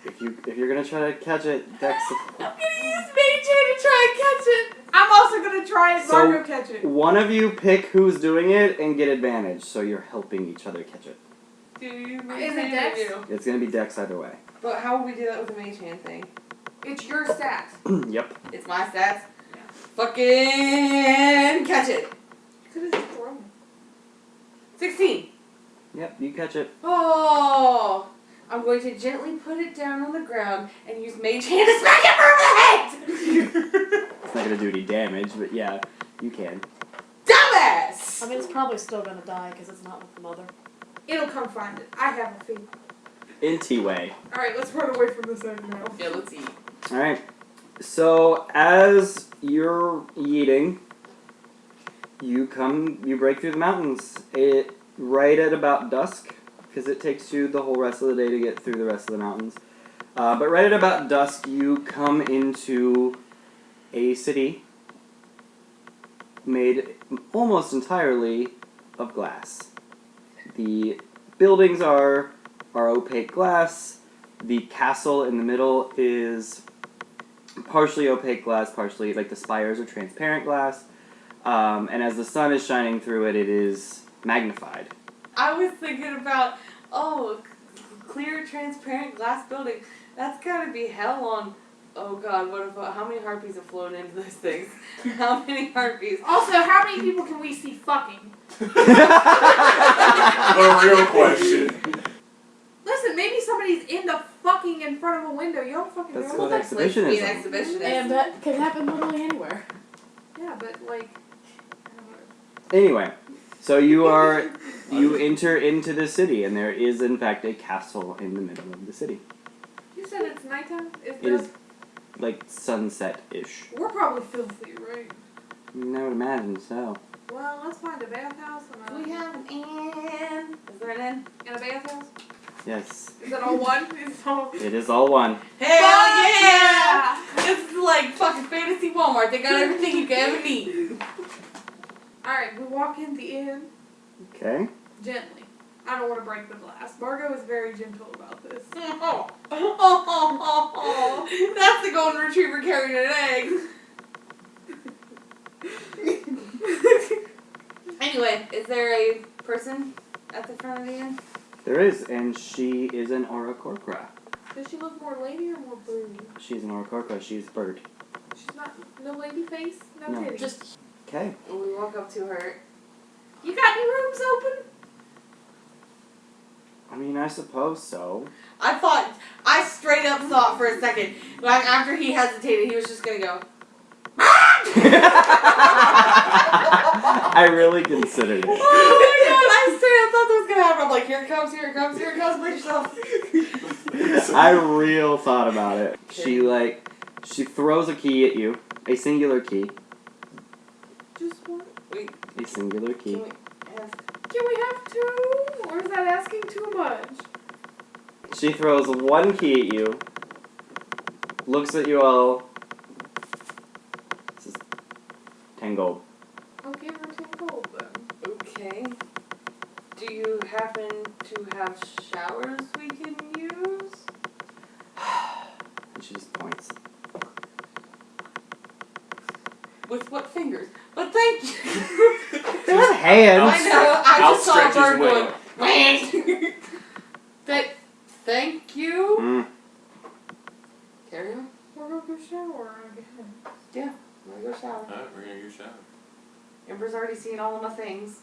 If you're gonna try to catch it, Dex. I'm gonna use Mage Hand to try and catch it. I'm also gonna try and Margo catch it. One of you pick who's doing it and get advantage, so you're helping each other catch it. Do you Is it Dex? It's gonna be Dex either way. But how would we do that with the mage hand thing? It's your stats. Yep. It's my stats. Fucking catch it. You could have just thrown it. 16. Yep, you catch it. Oh. I'm going to gently put it down on the ground and use mage hand to smack it over the head. It's not gonna do any damage, but yeah, you can. Dumbass. I mean, it's probably still gonna die because it's not with the mother. It'll come find it. I have a feeling. In T-way. Alright, let's run away from this egg now. Yeah, let's eat. Alright. So as you're eating, you break through the mountains. Right at about dusk, because it takes you the whole rest of the day to get through the rest of the mountains. But right at about dusk, you come into a city made almost entirely of glass. The buildings are opaque glass. The castle in the middle is partially opaque glass, partially, like the spires are transparent glass. And as the sun is shining through it, it is magnified. I was thinking about, clear, transparent glass building. That's gotta be hell on. Oh god, how many harpies have flown into those things? How many harpies? Also, how many people can we see fucking? The real question. Listen, maybe somebody's in the fucking in front of a window. You don't fucking That's know. what Be an exhibitionism. exhibitionist. And that can happen literally anywhere. Yeah, but like. Anyway, so you enter into the city, and there is in fact a castle in the middle of the city. You said it's nighttime? It is like sunset-ish. We're probably filthy, right? I would imagine so. Well, let's find a bathhouse and We have an inn. Is there an inn? and a bathhouse. Yes, Is that all one? It's all. it is all one. Hell Fuck yeah! This is like fucking fantasy Walmart. They got everything you can ever need. Alright, we walk in the inn Okay. gently. I don't want to break the glass. Margo is very gentle about this. That's the golden retriever carrying an egg. Anyway, is there a person at the front of the inn? There is, and she is an Orokorkra. Does she look more lady or more bird? She's an Orokorkra. She's a bird. She's not. No lady face? No, No. titties. Just Okay. We walk up to her. You got any rooms open? I mean, I suppose so. I straight up thought for a second, like after he hesitated, he was just gonna go. I really considered it. Oh my god, I straight up thought that was gonna happen. I'm like, here it comes, brace yourself. I real thought about it. She throws a key at you. A singular key. Just one. Wait, A singular key. can we have... Can we have two? Or is that asking too much? She throws one key at you. Looks at you all. This is 10 gold. I'll give her 10 gold then. Okay. Do you happen to have showers we can use? And she just points. With what fingers? But thank you. There's hands. I know. I just saw a Outstretch his bird wing. going. Thank you. Mm. Carry on. We're gonna go shower again. Yeah, I'm gonna go shower. Alright, we're gonna go shower. Ember's already seen all of my things.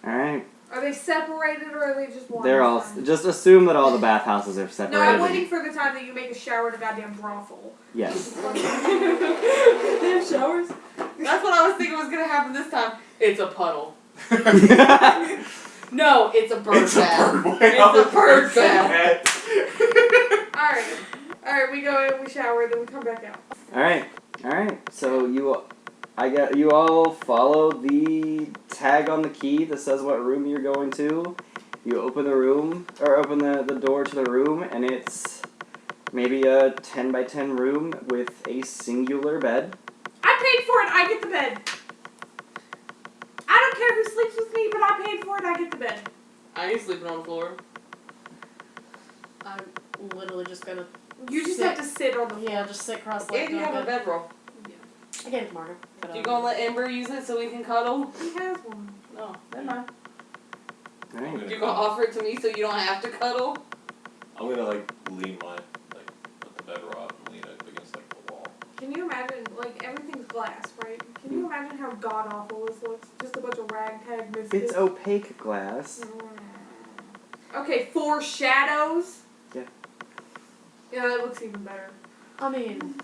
Alright. Are they separated or are they just one? They're all. Just assume that all the bathhouses are separated. No, I'm waiting for the time that you make a shower in a goddamn brothel. Yes. They have showers? That's what I was thinking was gonna happen this time. It's a puddle. No, it's a bird bath. It's a bird bath. Alright, we go in, we shower, then we come back out. Alright. So you all follow the tag on the key that says what room you're going to. You open the room, or open the door to the room, and it's maybe a 10 by 10 room with a singular bed. I paid for it, I get the bed. I don't care who sleeps with me, but I paid for it, I get the bed. I ain't sleeping on the floor. I'm literally just gonna. You just have to sit on the floor. Yeah, just sit cross-legged. And you have a bedroll. I gave it to Margo. You gonna let Ember use it so we can cuddle? He has one. No, never mind. Alright. You gonna offer it to me so you don't have to cuddle? I'm gonna lean my let the bed rod and lean it against the wall. Can you imagine, everything's glass, right? Can you imagine how god-awful this looks? Just a bunch of ragtag misfits. It's opaque glass. Okay, 4 shadows? Yeah. Yeah, that looks even better. I mean,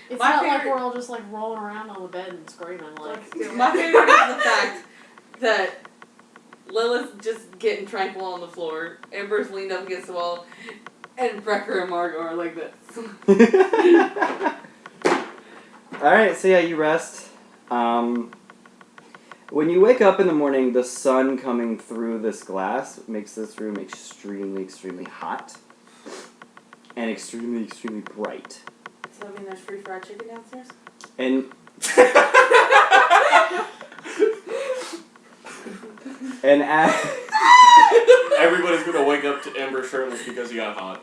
it's My not like favorite- we're all just rolling around on the bed and screaming Let's do it. My favorite is the fact that Lilith's just getting tranquil on the floor, Ember's leaned up against the wall, and Brekker and Margo are like this. Alright, so yeah, you rest. When you wake up in the morning, the sun coming through this glass makes this room extremely, extremely hot. And extremely, extremely bright. Does that mean there's free fried chicken downstairs? And Everybody's gonna wake up to Ember shirtless because he got hot.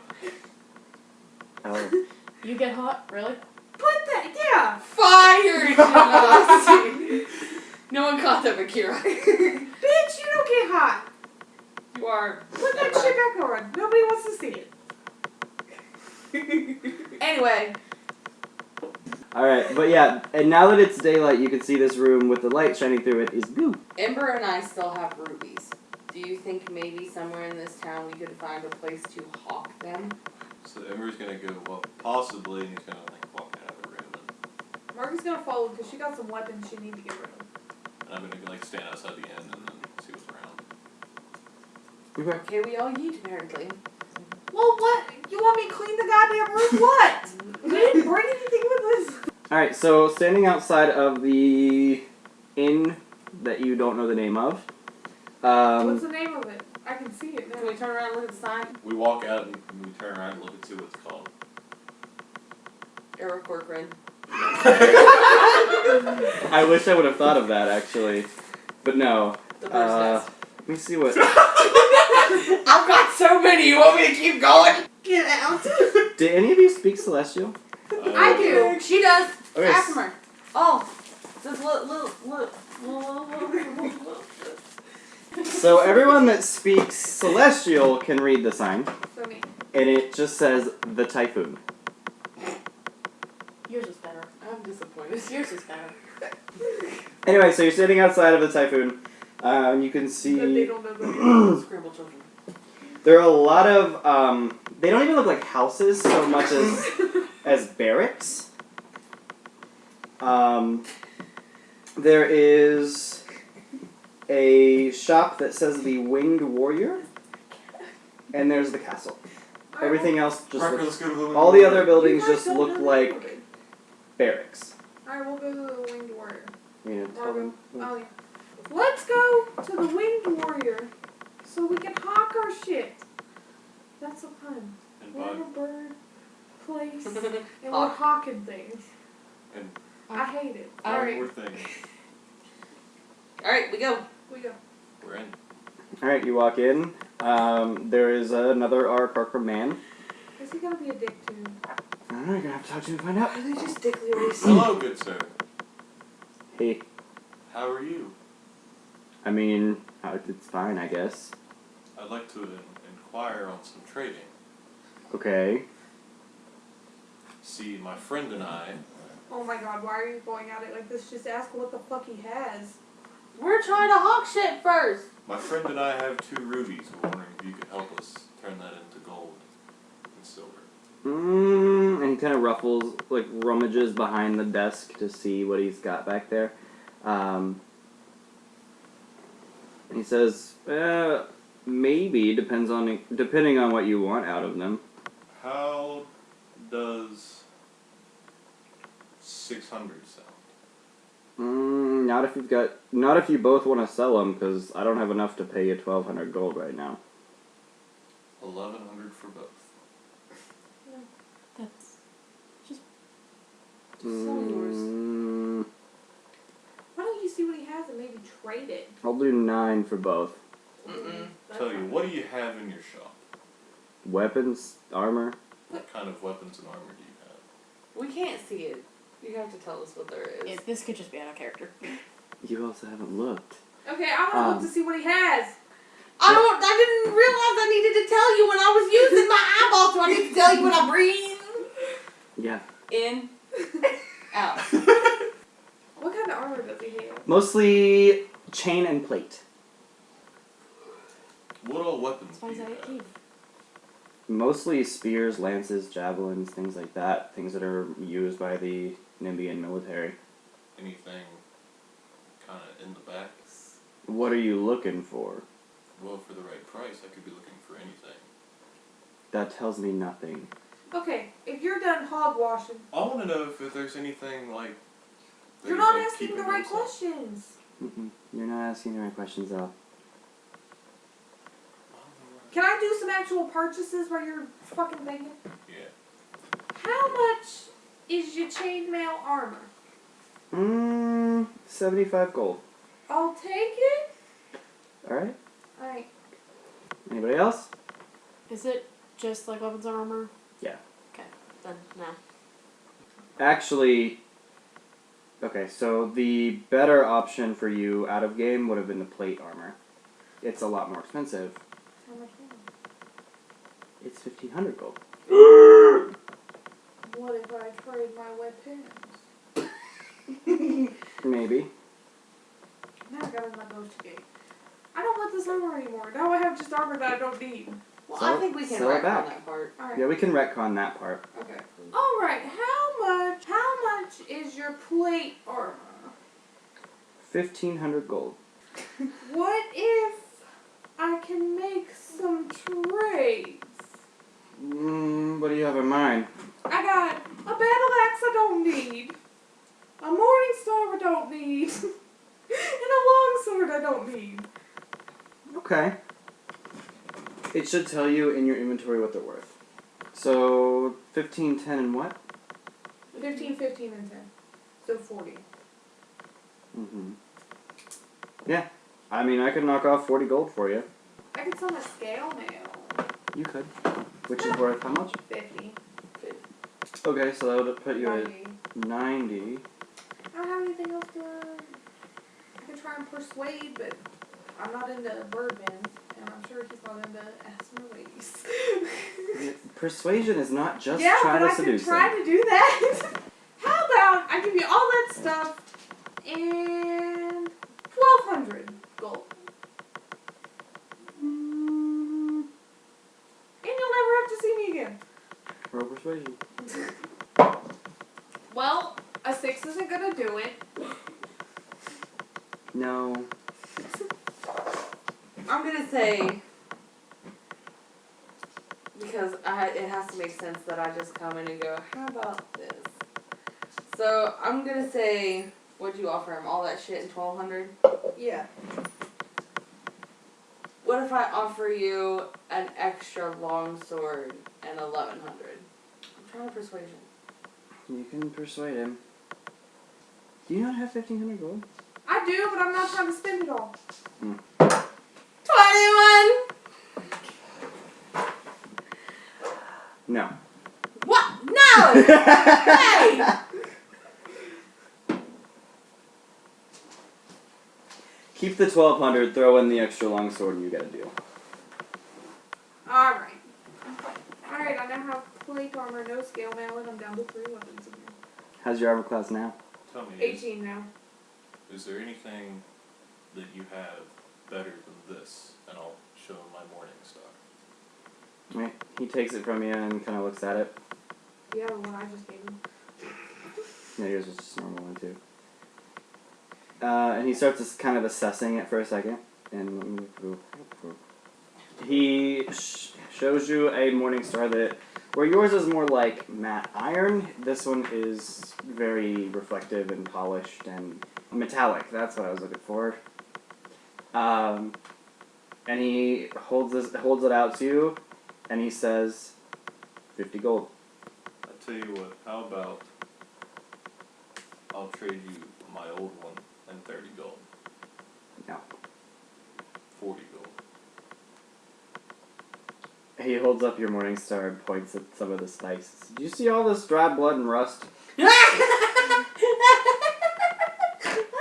oh. You get hot, really? Put that, yeah! Fire Genasi! No one caught that, Akira. Bitch, you don't get hot! You are. Put that shit back on. Nobody wants to see it. Anyway. Alright, but yeah, and now that it's daylight, you can see this room with the light shining through it is blue. Ember and I still have rubies. Do you think maybe somewhere in this town we could find a place to hawk them? So Ember's gonna go possibly, and he's gonna walk out of the room, Margo's gonna follow because she got some weapons she needs to get rid of. and I'm gonna stand outside the inn and then see what's around. Okay, we all yeet apparently. Well, what? You want me to clean the goddamn room? What? We didn't bring anything with us. Alright, so standing outside of the inn that you don't know the name of. What's the name of it? I can see it now. Can we turn around and look at the sign? We walk out and we turn around and look and see what it's called. Arrow Corcoran. I wish I would have thought of that actually. But no. The bird's nest. Let me see what. I've got so many, you want me to keep going? Get out. Did any of you speak Celestial? I do. She does. Okay. Aasimar. Oh. Just look. So everyone that speaks Celestial can read the sign. So me. And it just says the typhoon. Yours is better. I'm disappointed. Yours is better. Anyway, so you're standing outside of the typhoon. And you can But they see don't know the Scramble children. there are a lot of they don't even look like houses so much as barracks. There is a shop that says the Winged Warrior, and there's the castle. Everything else just Brekker, looks, let's go to the all the other You buildings guys just don't look know the like neighborhood. barracks. Alright, we'll go to the Winged Warrior. Yeah, Margo. Oh, yeah. Let's go to the Winged Warrior so we can hawk our shit. That's a pun. And We're in Bud. a bird place and we're Hawk. hawking things. And I hate it. one Alright, more thing. Alright, we go. we go. We're in. Alright, you walk in. There is another Arkarkar man. Is he gonna be a dick too? I don't know, you're gonna have to talk to him to find out. Are they just dickly racist? Hello, good sir. Hey, How are you? I mean, it's fine, I guess. I'd like to inquire on some trading. Okay. See, my friend and I, Oh my god, why are you going at it like this? Just ask what the fuck he has. We're trying to hawk shit first. my friend and I have 2 rubies. We're wondering if you could help us turn that into gold and silver. And he kind of rummages behind the desk to see what he's got back there. And he says, maybe, depending on what you want out of them. How does 600 sound? Not if you both want to sell them, because I don't have enough to pay you 1,200 gold right now. 1,100 for both. That's just sell yours. Why don't you see what he has and maybe trade it? I'll do 9 for both. Tell you, what do you have in your shop? Weapons, armor. What kind of weapons and armor do you have? We can't see it. You have to tell us what there is. yeah, this could just be out of character. You also haven't looked. Okay, I want to look to see what he has. I didn't realize I needed to tell you when I was using my eyeball, so I need to tell you when I breathe. Yeah. In. Out. What kind of armor does he have? Mostly chain and plate. What all weapons That's why do he's you at have? Keith. Mostly spears, lances, javelins, things like that. Things that are used by the Nimbian military. Anything kind of in the back? What are you looking for? Well, for the right price, I could be looking for anything. That tells me nothing. Okay, if you're done hog washing, I want to know if there's anything like... that you're he's, not like, asking keeping the to right himself. questions. You're not asking the right questions at all. Can I do some actual purchases while you're fucking thinking? Yeah. How much is your chainmail armor? 75 gold. I'll take it. Alright. Alright. Anybody else? Is it just like weapons and armor? Yeah. Okay, then no. Actually, okay, so the better option for you out of game would have been the plate armor. It's a lot more expensive. How much more? It's 1,500 gold. What if I trade my weapons? Maybe. Now I gotta negotiate. I don't want this armor anymore. Now I have just armor that I don't need. Well, Sell- I think we can sell it write back. on that part. Alright. Yeah, we can retcon that part. Okay. Alright, how much is your plate armor? 1,500 gold. What if I can make some trades? What do you have in mind? I got a battle axe I don't need, a morning star I don't need, and a long sword I don't need. Okay. It should tell you in your inventory what they're worth. So, 15, 10, and what? 15, 15, and 10. So 40. Yeah. I mean, I could knock off 40 gold for you. I could sell my scale mail. You could. Which is worth how much? 50. Okay, so that would put you 90. at 90. I don't have anything else to... I could try and persuade, but I'm not into Birdman, and I'm sure he's not into Aasimar ladies. Persuasion is not just yeah, trying but to I could seduce try them. to do that. How about I give you all that stuff and 1,200 gold. And you'll never have to see me again. Roll persuasion. Well, a 6 isn't gonna do it. No. I'm gonna say, because it has to make sense that I just come in and go, how about this? So I'm gonna say, what'd you offer him? All that shit in 1,200? Yeah. What if I offer you an extra long sword and 1,100? I'm trying to persuasion. You can persuade him. Do you not have 1,500 gold? I do, but I'm not trying to spend it all. 21! No. What? No! Hey! Keep the 1,200, throw in the extra long sword, and you get a deal. Alright. Alright, I now have plate plate armor, no scale mail, and I'm down to 3 weapons in here. How's your armor class now? Tell me, 18 now. is there anything that you have better than this? And I'll show him my morning star. Right. He takes it from you and kind of looks at it. Yeah, the one I just gave him. Yeah, yours was just a normal one too. And he starts kind of assessing it for a second. And he shows you a morning star that, where yours is more like matte iron, this one is very reflective and polished and metallic. That's what I was looking for. And he holds it out to you, and he says, 50 gold. I tell you what, how about I'll trade you my old one and 30 gold. No. 40 gold. He holds up your morning star and points at some of the spices. Do you see all this dry blood and rust?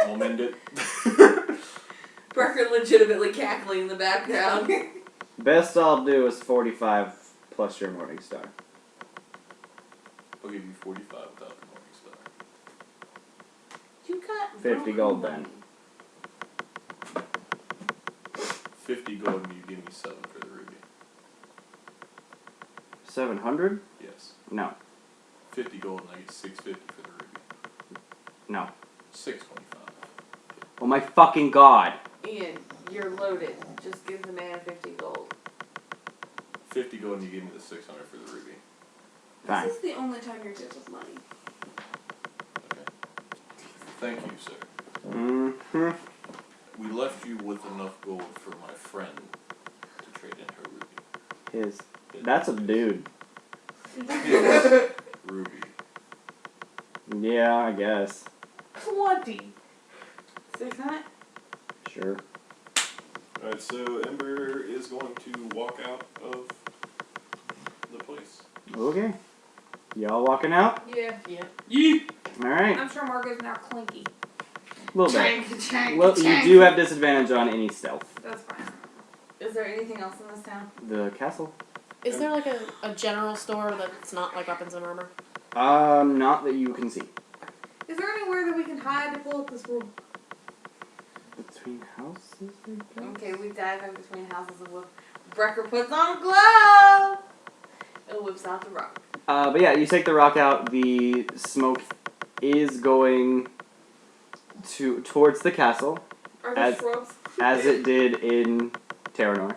I'll mend it. Brekker legitimately cackling in the background. Best I'll do is 45 plus your morning star. I'll give you 45 without the morning star. You got 50 gold then. 50 gold and you give me 7 for the ruby. 700? Yes. No. 50 gold and I get 650 for the ruby. No. 625. Oh my fucking god. Ian, you're loaded. Just give the man 50 gold. 50 gold and you give me the 600 for the ruby. Fine. This is the only time you're good with money. Okay. Thank you, sir. Mm-hmm. We left you with enough gold for my friend to trade in her ruby. His. That's a dude. Ruby. Yeah, I guess. 20. 600? Sure. Alright, so Ember is going to walk out of the place. Okay. Y'all walking out? Yeah. Yeah. Yeet! Alright. I'm sure Margo's now clinky. A little bit. Chank, Well, you do have disadvantage on any stealth. That's fine. Is there anything else in this town? The castle? Is there like a general store that's not like weapons and armor? Not that you can see. Is there anywhere that we can hide to pull up this room? Between houses, I guess? Okay, we dive in between houses and Brekker puts on a glove and whips out the rock. But yeah, you take the rock out. The smoke is going towards the castle, Are there shrubs? as it did in Terranor.